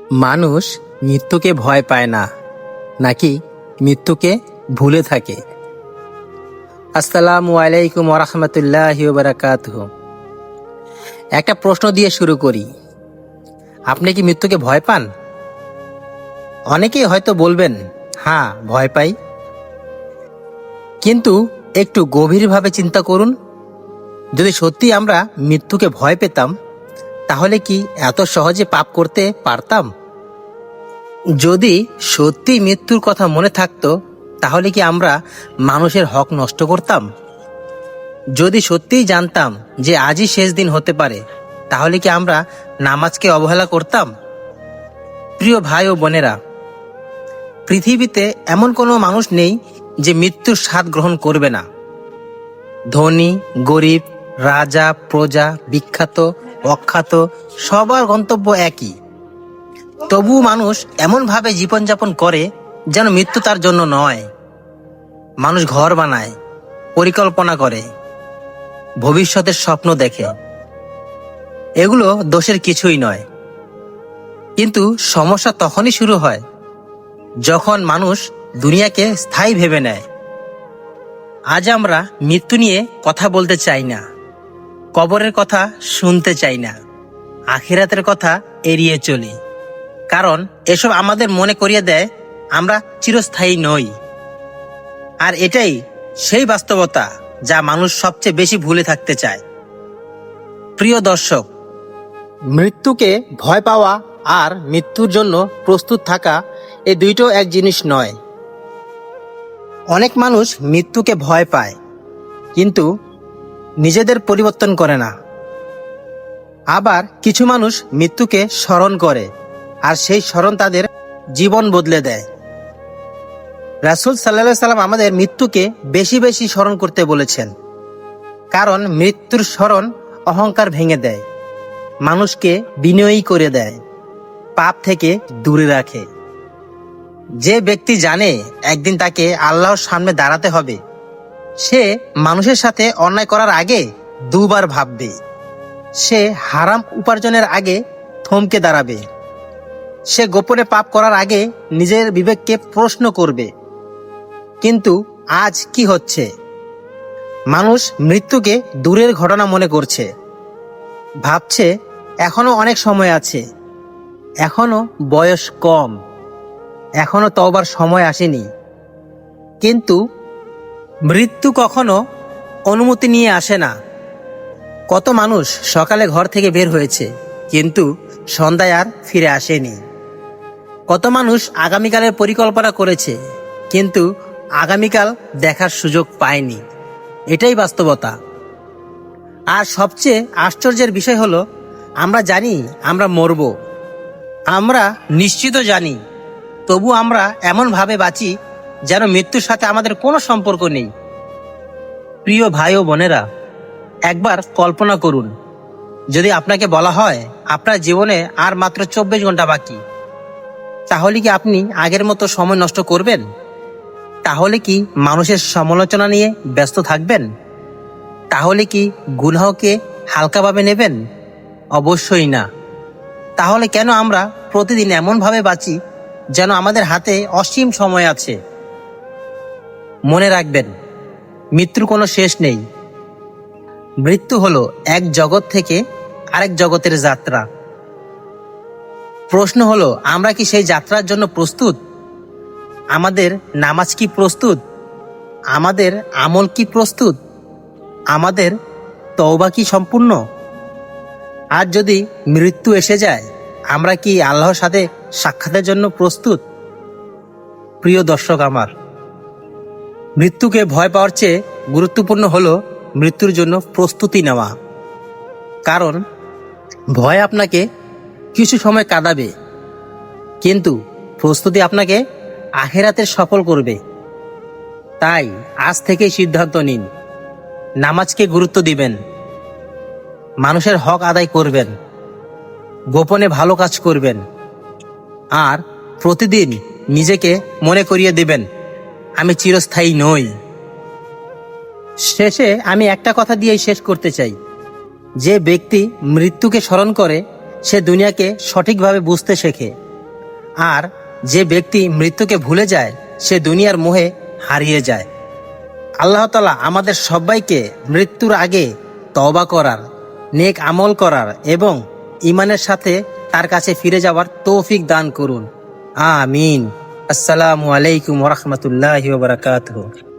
মানুষ মৃত্যুকে ভয় পায় না, নাকি মৃত্যুকে ভুলে থাকে? আসসালামু আলাইকুম ওয়া রাহমাতুল্লাহি ওয়া বারাকাতুহু। একটা প্রশ্ন দিয়ে শুরু করি। আপনি কি মৃত্যুকে ভয় পান? অনেকেই হয়তো বলবেন, হ্যাঁ ভয় পাই। কিন্তু একটু গভীরভাবে চিন্তা করুন, যদি সত্যি আমরা মৃত্যুকে ভয় পেতাম, তাহলে কি এত সহজে পাপ করতে পারতাম? যদি সত্যি মৃত্যুর কথা মনে থাকতো, তাহলে কি আমরা মানুষের হক নষ্ট করতাম? যদি সত্যিই জানতাম যে আজই শেষ দিন হতে পারে, তাহলে কি আমরা নামাজকে অবহেলা করতাম? প্রিয় ভাই ও বোনেরা, পৃথিবীতে এমন কোনো মানুষ নেই যে মৃত্যুর স্বাদ গ্রহণ করবে না। ধনী, গরিব, রাজা, প্রজা, বিখ্যাত, অখ্যাত, সবার গন্তব্য একই। তবু মানুষ এমনভাবে জীবনযাপন করে যেন মৃত্যু তার জন্য নয়। মানুষ ঘর বানায়, পরিকল্পনা করে, ভবিষ্যতের স্বপ্ন দেখে। এগুলো দোষের কিছুই নয়। কিন্তু সমস্যা তখনই শুরু হয় যখন মানুষ দুনিয়াকে স্থায়ী ভেবে নেয়। আজ আমরা মৃত্যু নিয়ে কথা বলতে চাই না, কবরের কথা শুনতে চাই না, আখিরাতের কথা এড়িয়ে চলি। কারণ এসব আমাদের মনে করিয়ে দেয় আমরা চিরস্থায়ী নই। আর এটাই সেই বাস্তবতা যা মানুষ সবচেয়ে বেশি ভুলে থাকতে চায়। প্রিয় দর্শক, মৃত্যুকে ভয় পাওয়া আর মৃত্যুর জন্য প্রস্তুত থাকা এই দুইটো এক জিনিস নয়। অনেক মানুষ মৃত্যুকে ভয় পায়, কিন্তু নিজেদের পরিবর্তন করে না। আবার কিছু মানুষ মৃত্যুকে স্মরণ করে, আর সেই স্মরণ তাদের জীবন বদলে দেয়। রাসূল সাল্লাল্লাহু আলাইহি সাল্লাম আমাদের মৃত্যুকে বেশি বেশি স্মরণ করতে বলেছেন, কারণ মৃত্যুর স্মরণ অহংকার ভেঙে দেয়, মানুষকে বিনয়ী করে দেয়, পাপ থেকে দূরে রাখে। যে ব্যক্তি জানে একদিন তাকে আল্লাহর সামনে দাঁড়াতে হবে, সে মানুষের সাথে অন্যায় করার আগে দুবার ভাববে। সে হারাম উপার্জনের আগে থমকে দাঁড়াবে। সে গোপনে পাপ করার আগে নিজের বিবেককে প্রশ্ন করবে। কিন্তু আজ কি হচ্ছে? মানুষ মৃত্যুকে দূরের ঘটনা মনে করছে, ভাবছে এখনো অনেক সময় আছে, এখনো বয়স কম, এখনো তওবার সময় আসেনি। কিন্তু মৃত্যু কখনো অনুমতি নিয়ে আসে না। কত মানুষ সকালে ঘর থেকে বের হয়েছে, কিন্তু সন্ধ্যায় আর ফিরে আসেনি। কত মানুষ আগামীকালের পরিকল্পনা করেছে, কিন্তু আগামীকাল দেখার সুযোগ পায়নি। এটাই বাস্তবতা। আর সবচেয়ে আশ্চর্যের বিষয় হলো, আমরা জানি আমরা মরব, আমরা নিশ্চিত জানি, তবু আমরা এমনভাবে বাঁচি যেন মৃত্যুর সাথে আমাদের কোনো সম্পর্ক নেই। প্রিয় ভাই ও বোনেরা, একবার কল্পনা করুন, যদি আপনাকে বলা হয় আপনার জীবনে আর মাত্র 24 ঘন্টা বাকি, তাহলে কি আপনি আগের মতো সময় নষ্ট করবেন? তাহলে কি মানুষের সমালোচনা নিয়ে ব্যস্ত থাকবেন? তাহলে কি গুনাহকে হালকাভাবে নেবেন? অবশ্যই না। তাহলে কেন আমরা প্রতিদিন এমনভাবে বাঁচি যেন আমাদের হাতে অসীম সময় আছে? মনে রাখবেন, মৃত্যুর কোনো শেষ নেই। মৃত্যু হলো এক জগৎ থেকে আরেক জগতের যাত্রা। প্রশ্ন হলো, আমরা কি সেই যাত্রার জন্য প্রস্তুত? আমাদের নামাজ কি প্রস্তুত? আমাদের আমল কি প্রস্তুত? আমাদের তওবা কি সম্পূর্ণ? আর যদি মৃত্যু এসে যায়, আমরা কি আল্লাহর সাথে সাক্ষাতের জন্য প্রস্তুত? প্রিয় দর্শক আমার, মৃত্যুকে ভয় পাওয়ার চেয়ে গুরুত্বপূর্ণ হলো মৃত্যুর জন্য প্রস্তুতি নেওয়া। কারণ ভয় আপনাকে কিছু সময় কাঁদাবে, কিন্তু প্রস্তুতি আপনাকে আখিরাতে সফল করবে। তাই আজ থেকেই সিদ্ধান্ত নিন, নামাজকে গুরুত্ব দিবেন, মানুষের হক আদায় করবেন, গোপনে ভালো কাজ করবেন, আর প্রতিদিন নিজেকে মনে করিয়ে দিবেন, আমি চিরস্থায়ী নই। শেষে আমি একটা কথা দিয়েই শেষ করতে চাই, যে ব্যক্তি মৃত্যুকে স্মরণ করে সে দুনিয়াকে সঠিকভাবে বুঝতে শেখে। আর যে ব্যক্তি মৃত্যুকে ভুলে যায় সে দুনিয়ার মোহে হারিয়ে যায়। আল্লাহ তাআলা আমাদের সবাইকে মৃত্যুর আগে তওবা করার, নেক আমল করার এবং ঈমানের সাথে তার কাছে ফিরে যাওয়ার তৌফিক দান করুন। আমিন। আসসালামু আলাইকুম ওয়া রাহমাতুল্লাহি ওয়া বারাকাতুহু।